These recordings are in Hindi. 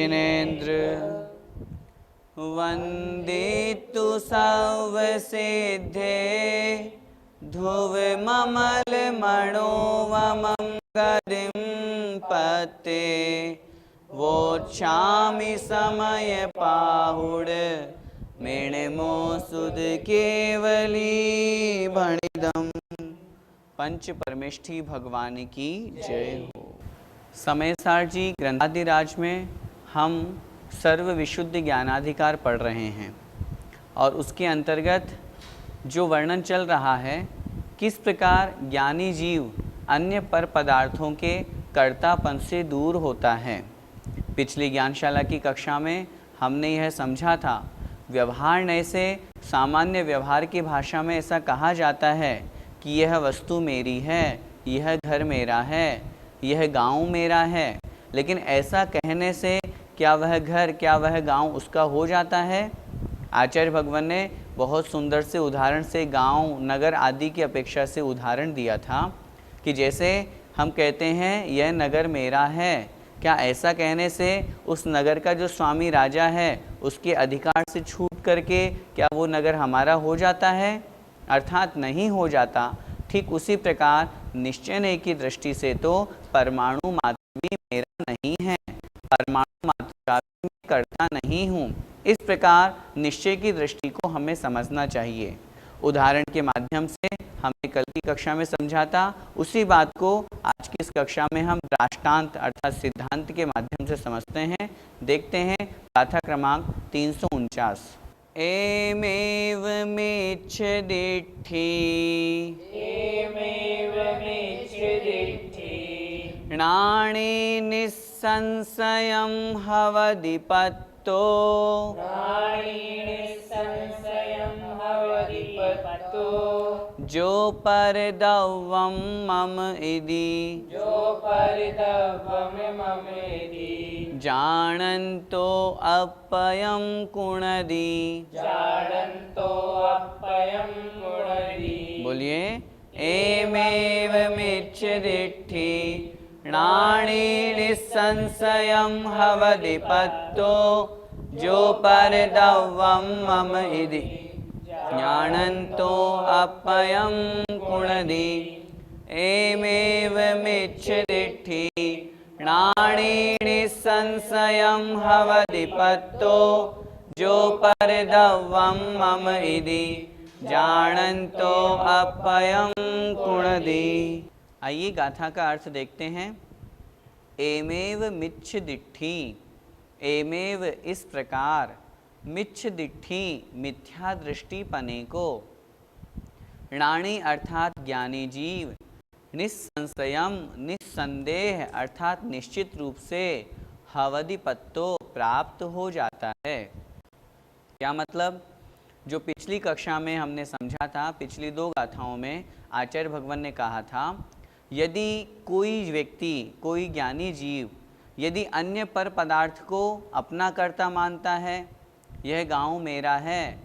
जिनेन्द्र वन्दितु सर्वसिद्धे ध्रुव ममल मणोवमं गतिं पते वोच्छामि समय पाहुड मेणमो सुद केवली भणिदम। पंच परमेष्ठी भगवान की जय हो। समयसार जी ग्रंथादिराज में हम सर्व विशुद्ध ज्ञानाधिकार पढ़ रहे हैं और उसके अंतर्गत जो वर्णन चल रहा है किस प्रकार ज्ञानी जीव अन्य पर पदार्थों के कर्तापन से दूर होता है। पिछली ज्ञानशाला की कक्षा में हमने यह समझा था, व्यवहार नय से सामान्य व्यवहार की भाषा में ऐसा कहा जाता है कि यह वस्तु मेरी है, यह घर मेरा है, यह गांव मेरा है, लेकिन ऐसा कहने से क्या वह घर, क्या वह गांव उसका हो जाता है। आचार्य भगवान ने बहुत सुंदर से उदाहरण से गांव, नगर आदि की अपेक्षा से उदाहरण दिया था कि जैसे हम कहते हैं यह नगर मेरा है, क्या ऐसा कहने से उस नगर का जो स्वामी राजा है उसके अधिकार से छूट करके क्या वो नगर हमारा हो जाता है? अर्थात नहीं हो जाता। ठीक उसी प्रकार निश्चय नय की दृष्टि से तो परमाणु मात्र भी मेरा नहीं है, परमाणु मात्र का भी मैं करता नहीं हूँ। इस प्रकार निश्चय की दृष्टि को हमें समझना चाहिए। उदाहरण के माध्यम से हमने कल की कक्षा में समझा था, उसी बात को आज की इस कक्षा में हम दृष्टांत अर्थात सिद्धांत के माध्यम से समझते हैं। देखते हैं गाथा क्रमांक 349। एमेव मेच्छदिट्ठी णाणे निस्संशयं हवदिपत्तो जो परदव्वं मम इति जानन्तो अप्ययं कुणदि। बोलिए एमेव मेच्छदिट्ठी णाणे निस्संशयं हवदिपत्तो जो परदव्वं मम इति जानन्तो अप्ययं कुणदि। एमेव मेच्छदिट्ठी णाणे निस्संशयं हवदिपत्तो जो परदव्वं मम इति जानन्तो अप्ययं कुणदि। आइए गाथा का अर्थ देखते हैं। एमेव मिच्छदिट्ठी, एमेव इस प्रकार, मिच्छदिट्ठी मिथ्या दृष्टि पने को, णाणी अर्थात ज्ञानी जीव, निस्संशयम निस्संदेह अर्थात निश्चित रूप से, हवदिपत्तो प्राप्त हो जाता है। क्या मतलब? जो पिछली कक्षा में हमने समझा था, पिछली दो गाथाओं में आचार्य भगवान ने कहा था, यदि कोई व्यक्ति, कोई ज्ञानी जीव यदि अन्य पर पदार्थ को अपना कर्ता मानता है, यह गांव मेरा है।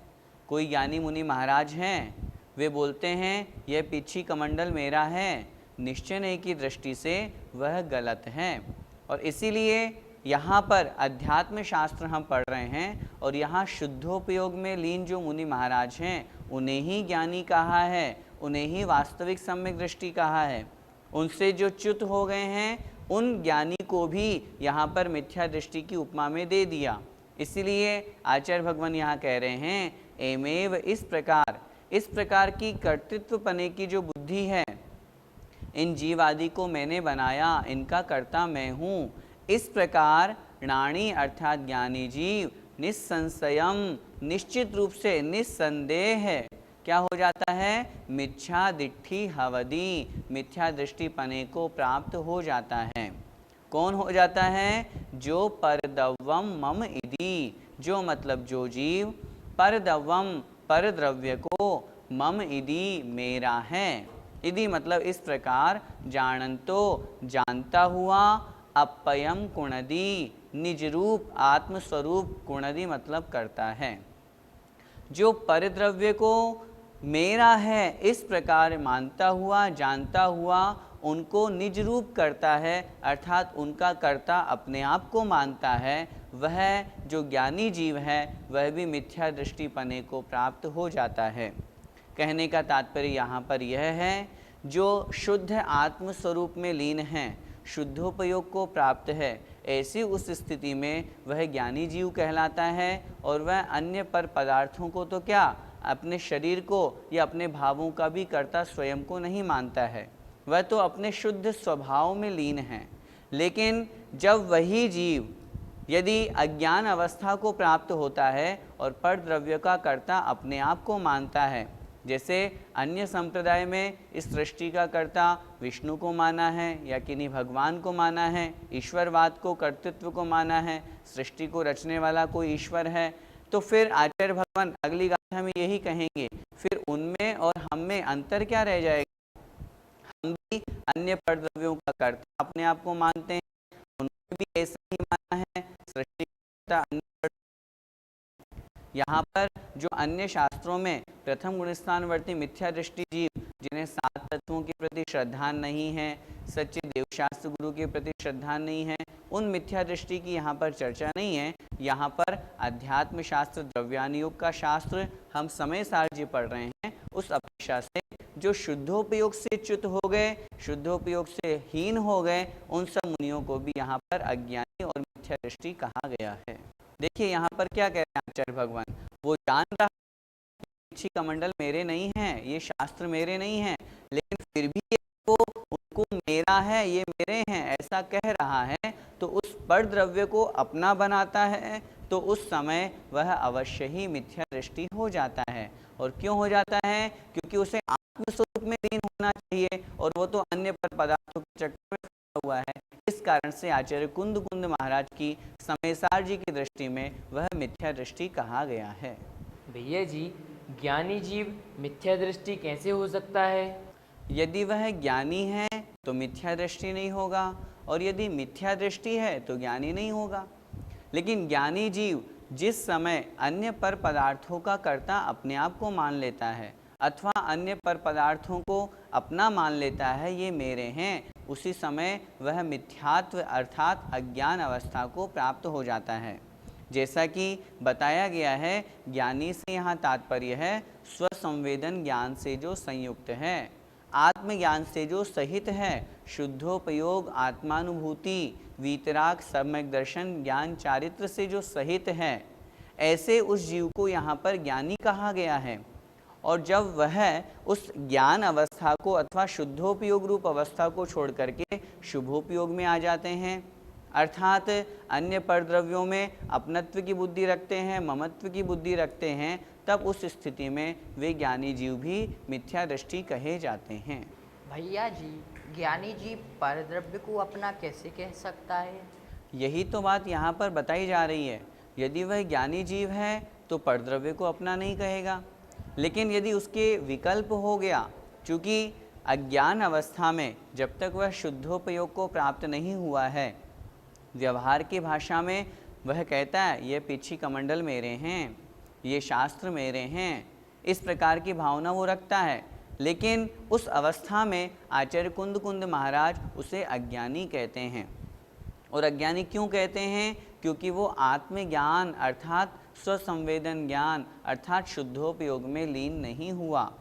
कोई ज्ञानी मुनि महाराज हैं, वे बोलते हैं यह पीछी कमंडल मेरा है, निश्चय नय की दृष्टि से वह गलत है। और इसीलिए यहाँ पर अध्यात्म शास्त्र हम पढ़ रहे हैं और यहाँ शुद्धोपयोग में लीन जो मुनि महाराज हैं उन्हें ही ज्ञानी कहा है, उन्हें ही वास्तविक सम्यक दृष्टि कहा है। उनसे जो च्युत हो गए हैं उन ज्ञानी को भी यहाँ पर मिथ्या दृष्टि की उपमा में दे दिया। इसीलिए आचार्य भगवान यहाँ कह रहे हैं एमेव इस प्रकार की कर्तृत्वपने की जो बुद्धि है, इन जीव आदि को मैंने बनाया, इनका कर्ता मैं हूँ, इस प्रकार णाणी अर्थात ज्ञानी जीव निस्संशयम निश्चित रूप से, निस्संदेह है, क्या हो जाता है? मिथ्या दिट्ठी हवदी, मिथ्या दृष्टि पने को प्राप्त हो जाता है। कौन हो जाता है? जो परदव्वम मम इति, जो मतलब जो जीव, परदव्वम पर द्रव्य को, मम इति मेरा है, इति मतलब इस प्रकार, जानंतो जानता हुआ, अपयम कुणदि निज रूप आत्मस्वरूप, कुणदि मतलब करता है। जो परद्रव्य को मेरा है इस प्रकार मानता हुआ, जानता हुआ, उनको निज रूप करता है, अर्थात उनका कर्ता अपने आप को मानता है, वह जो ज्ञानी जीव है वह भी मिथ्या दृष्टिपने को प्राप्त हो जाता है। कहने का तात्पर्य यहाँ पर यह है, जो शुद्ध आत्म स्वरूप में लीन है, शुद्धोपयोग को प्राप्त है, ऐसी उस स्थिति में वह ज्ञानी जीव कहलाता है और वह अन्य पर पदार्थों को तो क्या, अपने शरीर को या अपने भावों का भी कर्ता स्वयं को नहीं मानता है, वह तो अपने शुद्ध स्वभाव में लीन है। लेकिन जब वही जीव यदि अज्ञान अवस्था को प्राप्त होता है और पर द्रव्य का कर्ता अपने आप को मानता है, जैसे अन्य संप्रदाय में इस सृष्टि का कर्ता विष्णु को माना है या किन्हीं भगवान को माना है, ईश्वरवाद को, कर्तृत्व को माना है, सृष्टि को रचने वाला कोई ईश्वर है, तो फिर आचार्य भगवान अगली गाथा में यही कहेंगे, फिर उनमें और हम में अंतर क्या रह जाएगा। हम भी अन्य परद्रव्यों का कर्ता अपने आप को मानते हैं, उन्होंने भी ऐसा ही माना है, सृष्टि का अन्य। यहाँ पर जो अन्य शास्त्रों में प्रथम गुणस्थानवर्ती मिथ्या दृष्टि जीव, जिन्हें 7 तत्वों के प्रति श्रद्धा नहीं है, सच्चे देवशास्त्र गुरु के प्रति श्रद्धा नहीं है, उन मिथ्या दृष्टि की यहाँ पर चर्चा नहीं है। यहाँ पर अध्यात्म शास्त्र, द्रव्यानुयोग का शास्त्र हम समय सार जी पढ़ रहे हैं, उस अपेक्षा से जो शुद्धोपयोग से च्युत हो गए, शुद्धोपयोग से हीन हो गए, उन सब मुनियों को भी यहाँ पर अज्ञानी और मिथ्या दृष्टि कहा गया है। देखिए यहाँ पर क्या कह रहे हैं आचार्य भगवान, वो जान रहा है पीछे कमंडल मेरे नहीं हैं, ये शास्त्र मेरे नहीं हैं, लेकिन फिर भी वो उनको मेरा है, ये मेरे हैं ऐसा कह रहा है, तो उस पर द्रव्य को अपना बनाता है, तो उस समय वह अवश्य ही मिथ्या दृष्टि हो जाता है। और क्यों हो जाता है? क्योंकि उसे आत्मस्वरूप में लीन होना चाहिए और वो तो अन्य पर पदार्थों के चक्कर में फंसा हुआ है। इस कारण से आचार्य कुंद महाराज की समयसार जी की दृष्टि में वह मिथ्या दृष्टि कहा गया है। भैया जी, ज्ञानी जीव मिथ्या दृष्टि कैसे हो सकता है? यदि वह ज्ञानी है तो मिथ्या दृष्टि नहीं होगा, और यदि मिथ्या दृष्टि है तो ज्ञानी नहीं होगा। लेकिन ज्ञानी जीव जिस समय अन्य पर पदार्थों का कर्ता अपने आप को मान लेता है अथवा अन्य पर पदार्थों को अपना मान लेता है, ये मेरे हैं, उसी समय वह मिथ्यात्व अर्थात अज्ञान अवस्था को प्राप्त हो जाता है। जैसा कि बताया गया है, ज्ञानी से यहाँ तात्पर्य है स्वसंवेदन ज्ञान से जो संयुक्त है, आत्मज्ञान से जो सहित है, शुद्धोपयोग आत्मानुभूति वीतराग सम्यक दर्शन ज्ञान चारित्र से जो सहित है, ऐसे उस जीव को यहाँ पर ज्ञानी कहा गया है। और जब वह उस ज्ञान अवस्था को अथवा शुद्धोपयोग रूप अवस्था को छोड़ करके शुभोपयोग में आ जाते हैं, अर्थात अन्य परद्रव्यों में अपनत्व की बुद्धि रखते हैं, ममत्व की बुद्धि रखते हैं, तब उस स्थिति में वे ज्ञानी जीव भी मिथ्या दृष्टि कहे जाते हैं। भैया जी, ज्ञानी जीव परद्रव्य को अपना कैसे कह सकता है? यही तो बात यहाँ पर बताई जा रही है। यदि वह ज्ञानी जीव है तो परद्रव्य को अपना नहीं कहेगा, लेकिन यदि उसके विकल्प हो गया, चूँकि अज्ञान अवस्था में जब तक वह शुद्धोपयोग को प्राप्त नहीं हुआ है, व्यवहार की भाषा में वह कहता है ये पीछी कमंडल मेरे हैं, ये शास्त्र मेरे हैं, इस प्रकार की भावना वो रखता है। लेकिन उस अवस्था में आचार्य कुंद महाराज उसे अज्ञानी कहते हैं। और अज्ञानी क्यों कहते हैं? क्योंकि वो आत्मज्ञान अर्थात स्वसंवेदन ज्ञान अर्थात शुद्धोपयोग में लीन नहीं हुआ।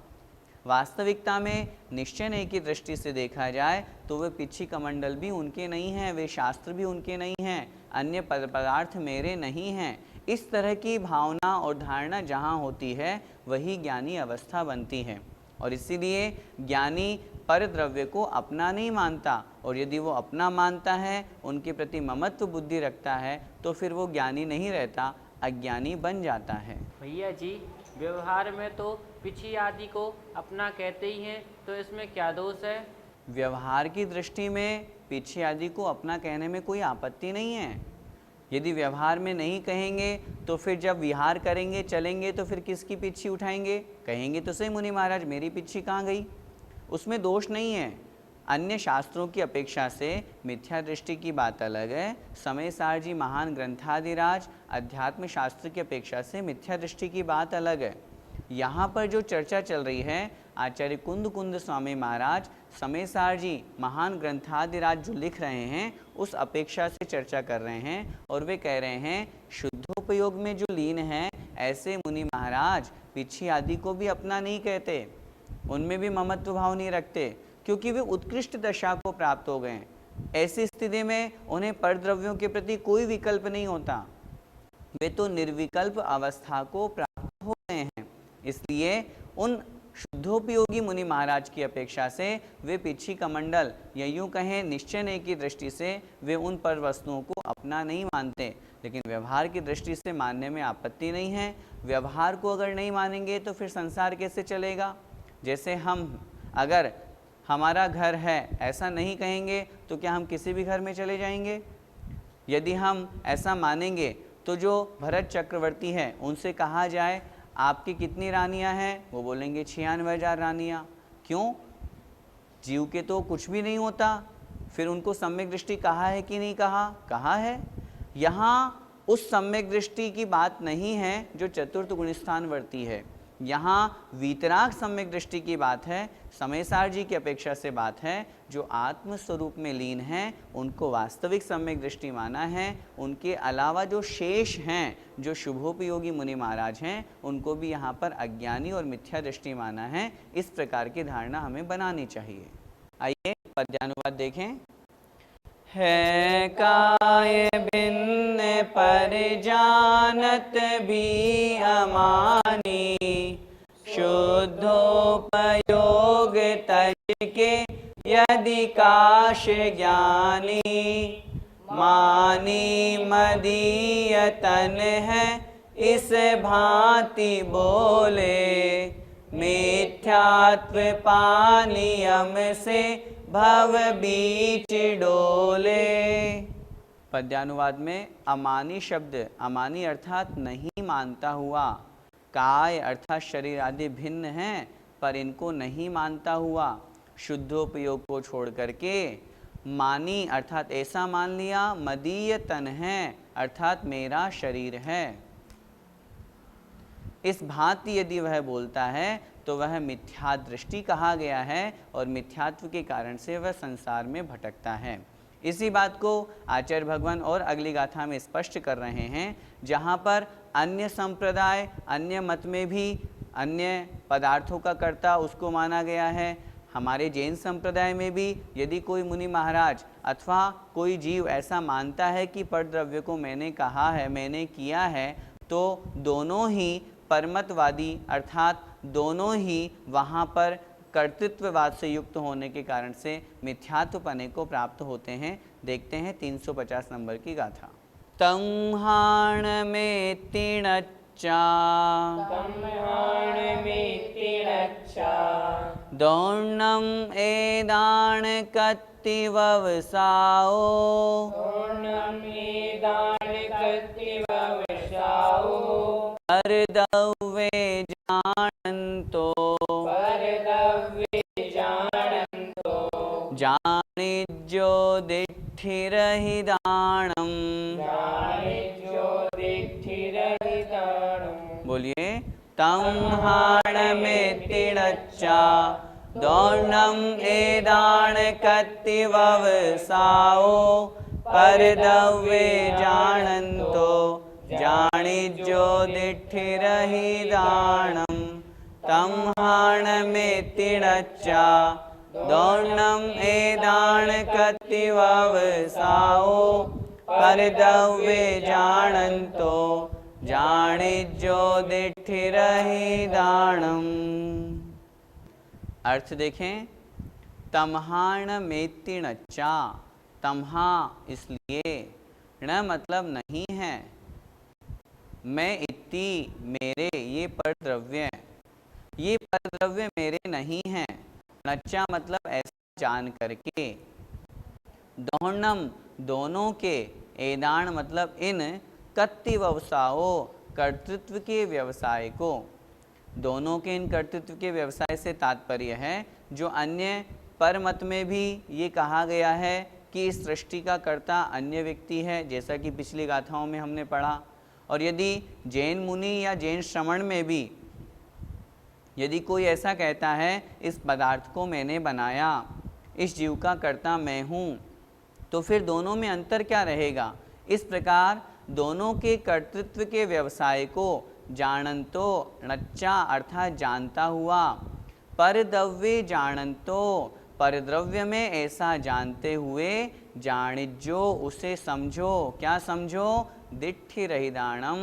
वास्तविकता में निश्चय की दृष्टि से देखा जाए तो वे पिछी कमंडल भी उनके नहीं हैं, वे शास्त्र भी उनके नहीं हैं, अन्य पदार्थ मेरे नहीं हैं। इस तरह की भावना और धारणा जहाँ होती है वही ज्ञानी अवस्था बनती है। और इसीलिए ज्ञानी पर द्रव्य को अपना नहीं मानता, और यदि वो अपना मानता है, उनके प्रति ममत्व बुद्धि रखता है, तो फिर वो ज्ञानी नहीं रहता, अज्ञानी बन जाता है। भैया जी, व्यवहार में तो पिछी आदि को अपना कहते ही हैं, तो इसमें क्या दोष है? व्यवहार की दृष्टि में पिछी आदि को अपना कहने में कोई आपत्ति नहीं है। यदि व्यवहार में नहीं कहेंगे तो फिर जब विहार करेंगे चलेंगे तो फिर किसकी पिछी उठाएंगे? कहेंगे तो सही मुनि महाराज मेरी पिछी कहाँ गई, उसमें दोष नहीं है। अन्य शास्त्रों की अपेक्षा से मिथ्या दृष्टि की बात अलग है। समय सार जी महान ग्रंथादिराज अध्यात्म शास्त्र की अपेक्षा से मिथ्या दृष्टि की बात अलग है। यहाँ पर जो चर्चा चल रही है, आचार्य कुंद कुंद स्वामी महाराज समयसार जी महान ग्रंथादिराज जो लिख रहे हैं उस अपेक्षा से चर्चा कर रहे हैं, और वे कह रहे हैं शुद्धोपयोग में जो लीन है ऐसे मुनि महाराज पिछी आदि को भी अपना नहीं कहते, उनमें भी ममत्व भाव नहीं रखते, क्योंकि वे उत्कृष्ट दशा को प्राप्त हो गए। ऐसी स्थिति में उन्हें परद्रव्यों के प्रति कोई विकल्प नहीं होता, वे तो निर्विकल्प अवस्था को प्राप्त हो गए हैं। इसलिए उन शुद्धोपयोगी मुनि महाराज की अपेक्षा से वे पिछी कमंडल या यूं कहें निश्चय नहीं की दृष्टि से वे उन पर वस्तुओं को अपना नहीं मानते, लेकिन व्यवहार की दृष्टि से मानने में आपत्ति नहीं है। व्यवहार को अगर नहीं मानेंगे तो फिर संसार कैसे चलेगा? जैसे हम अगर हमारा घर है ऐसा नहीं कहेंगे तो क्या हम किसी भी घर में चले जाएंगे? यदि हम ऐसा मानेंगे तो जो भरत चक्रवर्ती हैं उनसे कहा जाए आपकी कितनी रानियां हैं, वो बोलेंगे 96,000 रानियां। क्यों? जीव के तो कुछ भी नहीं होता। फिर उनको सम्यक दृष्टि कहा है कि नहीं कहा? कहा है। यहाँ उस सम्यक दृष्टि की बात नहीं है जो चतुर्थ गुणस्थान वर्ती है, यहाँ वीतराग सम्यक दृष्टि की बात है। समयसार जी की अपेक्षा से बात है जो आत्म स्वरूप में लीन हैं उनको वास्तविक सम्यक दृष्टि माना है। उनके अलावा जो शेष हैं, जो शुभोपयोगी मुनि महाराज हैं, उनको भी यहाँ पर अज्ञानी और मिथ्या दृष्टि माना है। इस प्रकार की धारणा हमें बनानी चाहिए। आइए पद्यानुवाद देखें। है काय भिन्न पर जानत भी अमानी, शुद्धोपयोग तज के यदि काश ज्ञानी, मानी मदीय तन है इस भांति बोले, मिथ्यात्व पानियम से भव बीच डोले। पद्यानुवाद में अमानी शब्द, अमानी अर्थात नहीं मानता हुआ, काय अर्थात शरीर आदि भिन्न हैं पर इनको नहीं मानता हुआ, शुद्धोपयोग को छोड़ करके, मानी अर्थात ऐसा मान लिया, मदीय तन है अर्थात मेरा शरीर है, इस भांति यदि वह बोलता है तो वह मिथ्या दृष्टि कहा गया है और मिथ्यात्व के कारण से वह संसार में भटकता है। इसी बात को आचार्य भगवान और अगली गाथा में स्पष्ट कर रहे हैं, जहाँ पर अन्य संप्रदाय अन्य मत में भी अन्य पदार्थों का कर्ता उसको माना गया है। हमारे जैन संप्रदाय में भी यदि कोई मुनि महाराज अथवा कोई जीव ऐसा मानता है कि परद्रव्य को मैंने कहा है, मैंने किया है, तो दोनों ही परमतवादी अर्थात दोनों ही वहाँ पर कर्तृत्ववाद से युक्त होने के कारण से मिथ्यात्वपने को प्राप्त होते हैं। देखते हैं 350 नंबर की गाथा। तंहाण में तिणच्चा, दौर्णम एदान कत्ति ववसाओ, परदव्ये जानन्तो, जानिज्यो दिट्ठिरहिदाणम्। बोलिए। तंहाण में तिणच्चा, दौर्णम एदान कत्ति ववसाओ, परदव्ये जानन्तो, जानिज्यो दिट्ठिरहिदाणम्। तंहाण में तिणच्चा, दौर्णम एदान कत्ति ववसाओ, परदव्ये जानन्तो, जानिज्यो दिट्ठिरहिदाणम्। अर्थ देखें। तमहाण में तिणच्चा, तमहा इसलिए, न मतलब नहीं है, मैं इति मेरे ये परद्रव्य, ये परद्रव्य मेरे नहीं हैं। नच्चा मतलब ऐसा जान करके, दौर्णम दोनों के, एदान मतलब इन, कत्ति व्यवसाओ कर्तृत्व के व्यवसाय को, दोनों के इन कर्तृत्व के व्यवसाय से तात्पर्य है जो अन्य परमत में भी ये कहा गया है कि इस सृष्टि का कर्ता अन्य व्यक्ति है, जैसा कि पिछली गाथाओं में हमने पढ़ा। और यदि जैन मुनि या जैन श्रमण में भी यदि कोई ऐसा कहता है इस पदार्थ को मैंने बनाया, इस जीव का कर्ता मैं हूँ, तो फिर दोनों में अंतर क्या रहेगा? इस प्रकार दोनों के कर्तृत्व के व्यवसाय को जानंतो णच्चा अर्थात जानता हुआ, परद्रव्य जानंतो परद्रव्य में ऐसा जानते हुए, जानिजो उसे समझो। क्या समझो? दिट्ठि रहिदाणम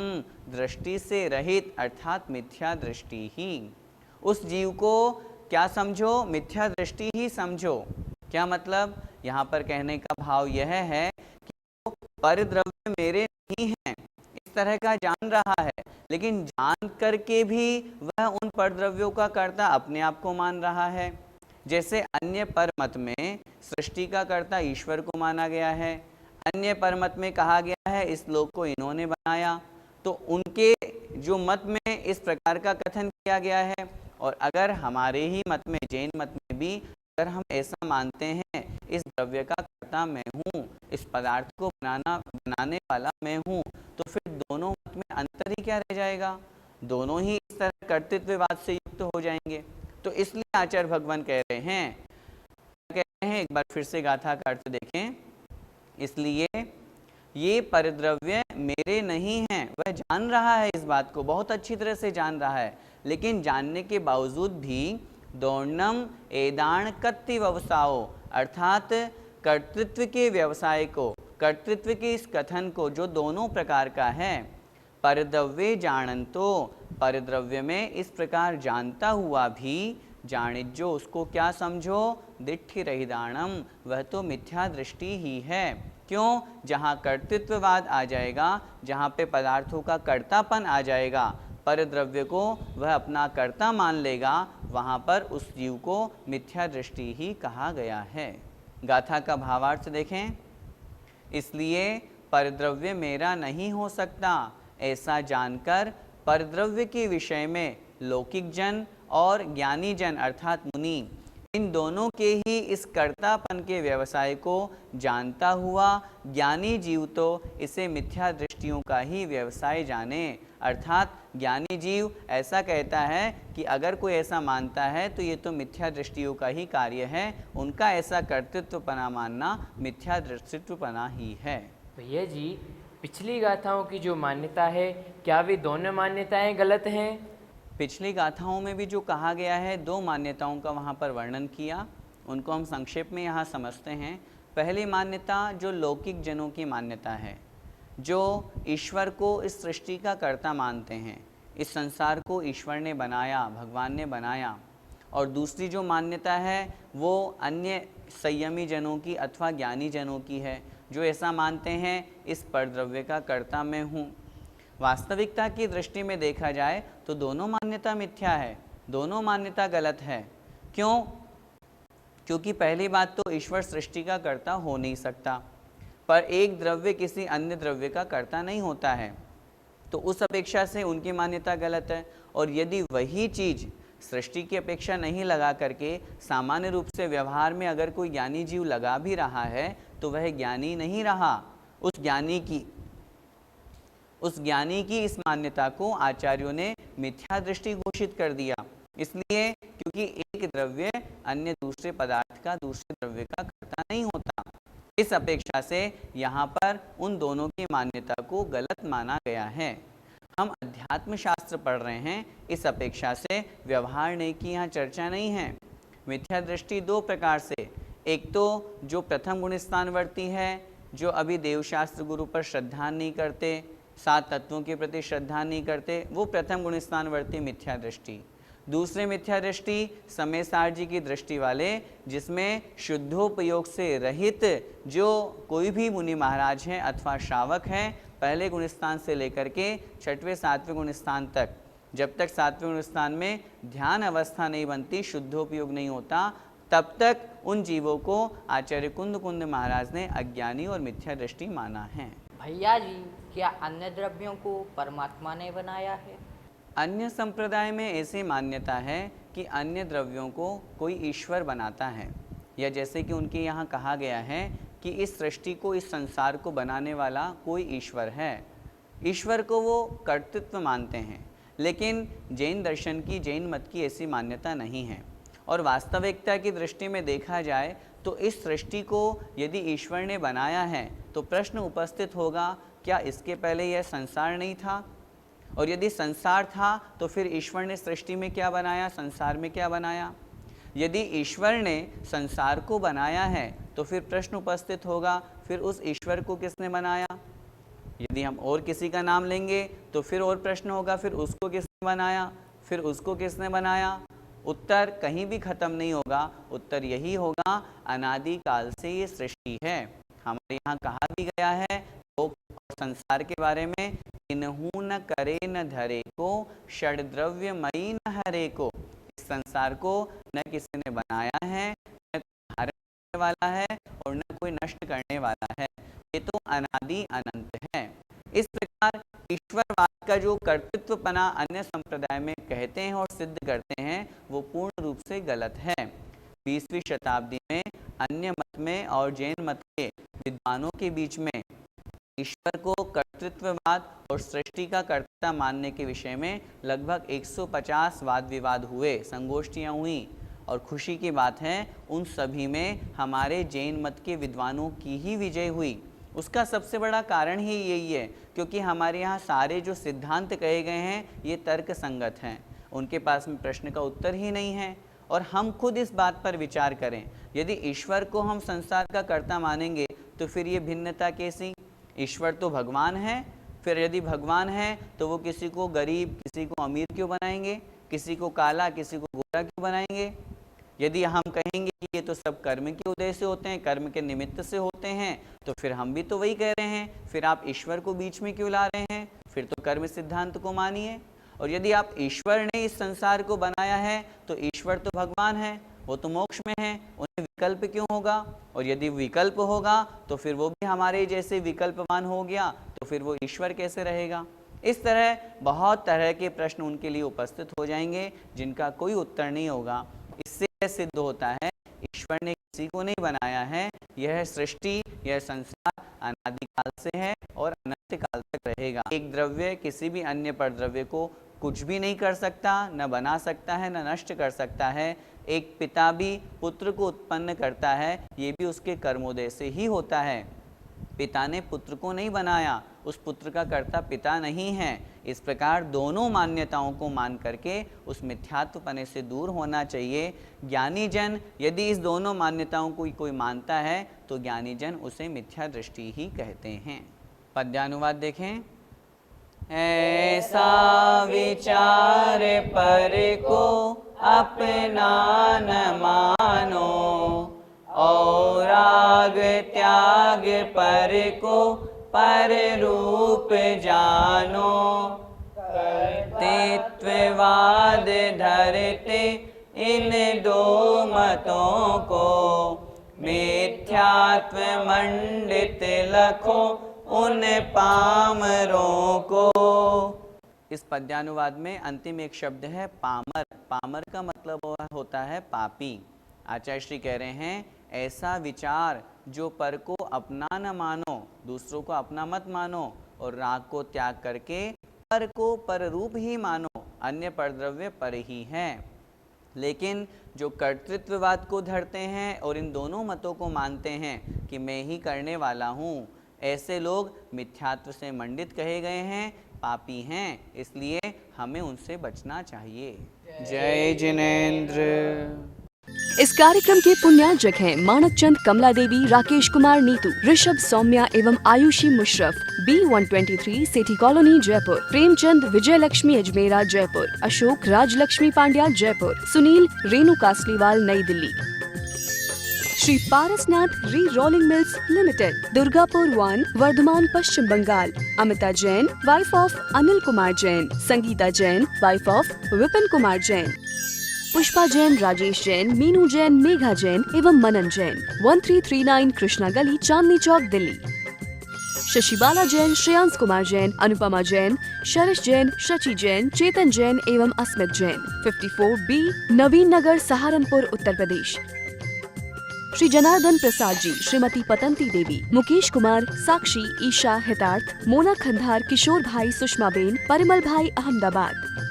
दृष्टि से रहित अर्थात मिथ्या दृष्टि ही। उस जीव को क्या समझो? मिथ्या दृष्टि ही समझो। क्या मतलब? यहाँ पर कहने का भाव यह है कि वो परद्रव्य मेरे नहीं हैं इस तरह का जान रहा है, लेकिन जान करके भी वह उन परद्रव्यों का कर्ता अपने आप को मान रहा है। जैसे अन्य परमत में सृष्टि का कर्ता ईश्वर को माना गया है, अन्य परमत में कहा गया है इस लोक को इन्होंने बनाया, तो उनके जो मत में इस प्रकार का कथन किया गया है। और अगर हमारे ही मत में, जैन मत में भी अगर हम ऐसा मानते हैं इस द्रव्य का कर्ता मैं हूँ, इस पदार्थ को बनाने वाला मैं हूँ, तो फिर दोनों मत में अंतर ही क्या रह जाएगा? दोनों ही इस तरह कर्तृत्ववाद से युक्त हो जाएंगे। तो इसलिए आचार्य भगवान कह रहे हैं, एक बार फिर से गाथा का अर्थ देखें। इसलिए ये परद्रव्य मेरे नहीं हैं, वह जान रहा है, इस बात को बहुत अच्छी तरह से जान रहा है, लेकिन जानने के बावजूद भी दौर्णम एदान कत्ति व्यवसाओ अर्थात कर्तृत्व के व्यवसाय को, कर्तृत्व के इस कथन को जो दोनों प्रकार का है, परद्रव्य जानंतो परद्रव्य में इस प्रकार जानता हुआ भी, जानिजो उसको क्या समझो? दिट्ठि रहिदाणम वह तो मिथ्या दृष्टि ही है। क्यों? जहाँ कर्तृत्ववाद आ जाएगा, जहाँ पे पदार्थों का कर्तापन आ जाएगा, परद्रव्य को वह अपना कर्ता मान लेगा, वहाँ पर उस जीव को मिथ्या दृष्टि ही कहा गया है। गाथा का भावार्थ देखें। इसलिए परद्रव्य मेरा नहीं हो सकता, ऐसा जानकर परद्रव्य के विषय में लौकिक जन और ज्ञानी जन अर्थात मुनि, इन दोनों के ही इस कर्तापन के व्यवसाय को जानता हुआ ज्ञानी जीव तो इसे मिथ्या दृष्टियों का ही व्यवसाय जाने। अर्थात ज्ञानी जीव ऐसा कहता है कि अगर कोई ऐसा मानता है तो ये तो मिथ्या दृष्टियों का ही कार्य है, उनका ऐसा कर्तृत्वपना मानना मिथ्या दृष्टित्वपना ही है। भैया जी, पिछली गाथाओं की जो मान्यता है, क्या वे दोनों मान्यताएं गलत हैं? पिछली गाथाओं में भी जो कहा गया है, दो मान्यताओं का वहाँ पर वर्णन किया, उनको हम संक्षेप में यहाँ समझते हैं। पहली मान्यता जो लौकिक जनों की मान्यता है, जो ईश्वर को इस सृष्टि का कर्ता मानते हैं, इस संसार को ईश्वर ने बनाया, भगवान ने बनाया। और दूसरी जो मान्यता है वो अन्य संयमी जनों की अथवा ज्ञानी जनों की है, जो ऐसा मानते हैं इस परद्रव्य का कर्ता मैं हूँ। वास्तविकता की दृष्टि में देखा जाए तो दोनों मान्यता मिथ्या है, दोनों मान्यता गलत है। क्यों? क्योंकि पहली बात तो ईश्वर सृष्टि का कर्ता हो नहीं सकता, पर एक द्रव्य किसी अन्य द्रव्य का कर्ता नहीं होता है, तो उस अपेक्षा से उनकी मान्यता गलत है। और यदि वही चीज़ सृष्टि की अपेक्षा नहीं लगा करके सामान्य रूप से व्यवहार में अगर कोई ज्ञानी जीव लगा भी रहा है तो वह ज्ञानी नहीं रहा। उस ज्ञानी की इस मान्यता को आचार्यों ने मिथ्या दृष्टि घोषित कर दिया। इसलिए क्योंकि एक द्रव्य अन्य दूसरे पदार्थ का दूसरे द्रव्य का कर्ता नहीं होता, इस अपेक्षा से यहाँ पर उन दोनों की मान्यता को गलत माना गया है। हम अध्यात्म शास्त्र पढ़ रहे हैं, इस अपेक्षा से व्यवहार ने की यहाँ चर्चा नहीं है। मिथ्या दृष्टि दो प्रकार से, एक तो जो प्रथम गुण स्थानवर्ती है, जो अभी देवशास्त्र गुरु पर श्रद्धा नहीं करते, सात तत्वों के प्रति श्रद्धा नहीं करते, वो प्रथम गुण स्थानवर्ती मिथ्या दृष्टि। दूसरे मिथ्या दृष्टि समय सार जी की दृष्टि वाले, जिसमें शुद्धोपयोग से रहित जो कोई भी मुनि महाराज हैं अथवा श्रावक हैं, पहले गुण स्थान से लेकर के छठवें सातवें गुण स्थान तक, जब तक सातवें गुण स्थान में ध्यान अवस्था नहीं बनती, शुद्धोपयोग नहीं होता, तब तक उन जीवों को आचार्य कुंद महाराज ने अज्ञानी और मिथ्या दृष्टि माना है। भैया जी, क्या अन्य द्रव्यों को परमात्मा ने बनाया है? अन्य संप्रदाय में ऐसी मान्यता है कि अन्य द्रव्यों को कोई ईश्वर बनाता है, या जैसे कि उनके यहाँ कहा गया है कि इस सृष्टि को, इस संसार को बनाने वाला कोई ईश्वर है। ईश्वर को वो कर्तृत्व मानते हैं, लेकिन जैन दर्शन की, जैन मत की ऐसी मान्यता नहीं है। और वास्तविकता की दृष्टि में देखा जाए तो इस सृष्टि को यदि ईश्वर ने बनाया है तो प्रश्न उपस्थित होगा, क्या इसके पहले यह संसार नहीं था? और यदि संसार था तो फिर ईश्वर ने सृष्टि में क्या बनाया, संसार में क्या बनाया? यदि ईश्वर ने संसार को बनाया है तो फिर प्रश्न उपस्थित होगा, फिर उस ईश्वर को किसने बनाया? यदि हम और किसी का नाम लेंगे तो फिर और प्रश्न होगा, फिर उसको किसने बनाया, फिर उसको किसने बनाया? उत्तर कहीं भी खत्म नहीं होगा। उत्तर यही होगा, अनादि काल से ये सृष्टि है। हमारे यहाँ कहा भी गया है लोक और संसार के बारे में, इनहू न करे न धरे को, षड द्रव्य मई न हरे को। इस संसार को न किसी ने बनाया है, न धारण करने वाला है और न कोई नष्ट करने वाला है। ये तो अनादि अनंत है। इस प्रकार ईश्वरवाद का जो कर्तृत्वपना अन्य संप्रदाय में कहते हैं और सिद्ध करते हैं, वो पूर्ण रूप से गलत है। 20वीं शताब्दी में अन्य मत में और जैन मत के विद्वानों के बीच में ईश्वर को कर्तृत्ववाद और सृष्टि का कर्ता मानने के विषय में लगभग 150 वाद विवाद हुए, संगोष्ठियाँ हुई। और खुशी की बात है, उन सभी में हमारे जैन मत के विद्वानों की ही विजय हुई। उसका सबसे बड़ा कारण ही यही है, क्योंकि हमारे यहाँ सारे जो सिद्धांत कहे गए हैं ये तर्क संगत हैं, उनके पास में प्रश्न का उत्तर ही नहीं है। और हम खुद इस बात पर विचार करें, यदि ईश्वर को हम संसार का कर्ता मानेंगे तो फिर ये भिन्नता कैसी? ईश्वर तो भगवान है, फिर यदि भगवान है तो वो किसी को गरीब, किसी को अमीर क्यों बनाएंगे? किसी को काला, किसी को गोरा क्यों बनाएंगे? यदि हम कहेंगे कि ये तो सब कर्म के उदय से होते हैं, कर्म के निमित्त से होते हैं, तो फिर हम भी तो वही कह रहे हैं, फिर आप ईश्वर को बीच में क्यों ला रहे हैं? फिर तो कर्म सिद्धांत को मानिए। और यदि आप ईश्वर ने इस संसार को बनाया है तो ईश्वर तो भगवान है, वो तो मोक्ष में है, उन्हें विकल्प क्यों होगा? और यदि विकल्प होगा तो फिर वो भी हमारे जैसे विकल्पवान हो गया, तो फिर वो ईश्वर कैसे रहेगा? इस तरह बहुत तरह के प्रश्न उनके लिए उपस्थित हो जाएंगे जिनका कोई उत्तर नहीं होगा। इससे सिद्ध होता है ईश्वर ने किसी को नहीं बनाया है, यह सृष्टि, यह संसार अनादिकाल से है और अनंत काल तक रहेगा। एक द्रव्य किसी भी अन्य पर द्रव्य को कुछ भी नहीं कर सकता, न बना सकता है, न नष्ट कर सकता है। एक पिता भी पुत्र को उत्पन्न करता है, ये भी उसके कर्मोदय से ही होता है। पिता ने पुत्र को नहीं बनाया, उस पुत्र का कर्ता पिता नहीं है। इस प्रकार दोनों मान्यताओं को मान करके उस मिथ्यात्वपने से दूर होना चाहिए। ज्ञानी जन यदि इस दोनों मान्यताओं को कोई मानता है तो ज्ञानी जन उसे मिथ्या दृष्टि ही कहते हैं। पद्यानुवाद देखें। ऐसा विचार पर को अपना न मानो, और राग त्याग पर को पर रूप जानो। कर्तृत्ववाद धरते इन दो मतों को, मिथ्यात्व मंडित लखो उन पामरों को। इस पद्यानुवाद में अंतिम एक शब्द है पामर। पामर का मतलब होता है पापी। आचार्य श्री कह रहे हैं ऐसा विचार जो पर को अपना न मानो, दूसरों को अपना मत मानो, और राग को त्याग करके पर को पर रूप ही मानो, अन्य परद्रव्य पर ही हैं। लेकिन जो कर्तृत्ववाद को धरते हैं और इन दोनों मतों को मानते हैं कि मैं ही करने वाला हूँ, ऐसे लोग मिथ्यात्व से मंडित कहे गए हैं, पापी हैं। इसलिए हमें उनसे बचना चाहिए। जय जिनेंद्र। इस कार्यक्रम के पुण्यार्जक हैं मानक चंद, कमला देवी, राकेश कुमार नीतू, ऋषभ, सौम्या एवं Ayushi Musharraf, B123 Sethi colony Jaipur, Premchand, Vijay Lakshmi Ajmera Jaipur, Ashok, Rajlakshmi Pandya Jaipur, Sunil, Renu Kasliwal New Delhi. Shri Parasnath re rolling mills limited, Durgapur 1, Vardhaman Paschim Bangal. Amita Jain, wife of Anil Kumar Jain, Sangeeta Jain, wife of Vipin Kumar Jain, Pushpa Jain, Rajesh Jain, Meenu Jain, Megha Jain एवं मनन जैन, 1339 कृष्णा गली, चांदनी चौक, दिल्ली। शशिबाला जैन, श्रेयांश कुमार जैन, अनुपमा जैन, शरश जैन, शची जैन, चेतन जैन एवं अस्मित जैन, 54B, नवीन नगर, सहारनपुर, उत्तर प्रदेश। श्री जनार्दन प्रसाद जी, श्रीमती पतंती देवी, मुकेश कुमार, साक्षी, ईशा, हितार्थ, मोना खंधार, किशोर भाई, सुषमा बेन, परिमल भाई, अहमदाबाद।